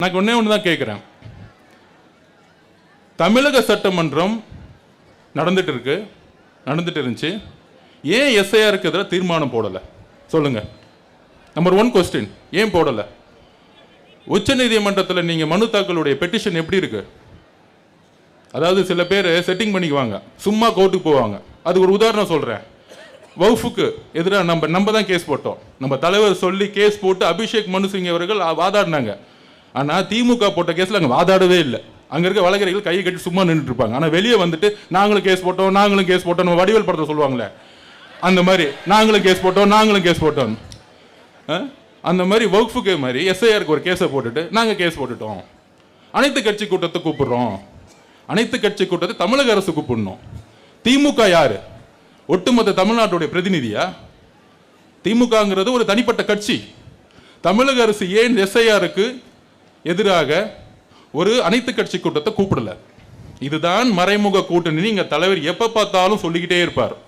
நான் ஒன்னே ஒன்று தான் கேட்குறேன். தமிழக சட்டமன்றம் நடந்துட்டு இருந்துச்சு. ஏன் எஸ்ஐஆருக்கு எதிராக தீர்மானம் போடலை சொல்லுங்க. நம்பர் 1 கொஸ்டின், ஏன் போடலை? உச்ச நீதிமன்றத்தில் நீங்க மனு தாக்கலுடைய பெட்டிஷன் எப்படி இருக்கு? அதாவது சில பேர் செட்டிங் பண்ணிக்குவாங்க, சும்மா கோர்ட்டுக்கு போவாங்க. அதுக்கு ஒரு உதாரணம் சொல்றேன். வவுஃபுக்கு எதிராக நம்ம தான் கேஸ் போட்டோம். நம்ம தலைவர் சொல்லி கேஸ் போட்டு அபிஷேக் மனு சிங் அவர்கள் வாதாடினாங்க. ஆனால் திமுக போட்ட கேஸில் அங்கே வாதாடவே இல்லை. அங்கே இருக்க வழக்கறிஞர்கள் கையை கட்டி சும்மா நின்றுட்டு இருப்பாங்க. ஆனால் வெளியே வந்துட்டு நாங்களும் கேஸ் போட்டோம் வடிவேல் படத்தை சொல்லுவாங்களே, அந்த மாதிரி நாங்களும் கேஸ் போட்டோம். அந்த மாதிரி வக்ஃபுக்கு மாதிரி எஸ்ஐஆருக்கு ஒரு கேஸை போட்டுட்டு நாங்கள் கேஸ் போட்டுட்டோம். அனைத்து கட்சி கூட்டத்தை கூப்பிடுறோம். அனைத்து கட்சி கூட்டத்தை தமிழக அரசு கூப்பிடணும். திமுக யாரு? ஒட்டுமொத்த தமிழ்நாட்டுடைய பிரதிநிதியா? திமுகங்கிறது ஒரு தனிப்பட்ட கட்சி. தமிழக அரசு ஏன் எஸ்ஐஆருக்கு எதிராக ஒரு அனைத்து கட்சி கூட்டத்தை கூப்பிடல? இதுதான் மறைமுக கூட்டணி. நீங்க தலைவர் எப்ப பார்த்தாலும் சொல்லிக்கிட்டே இருப்பார்.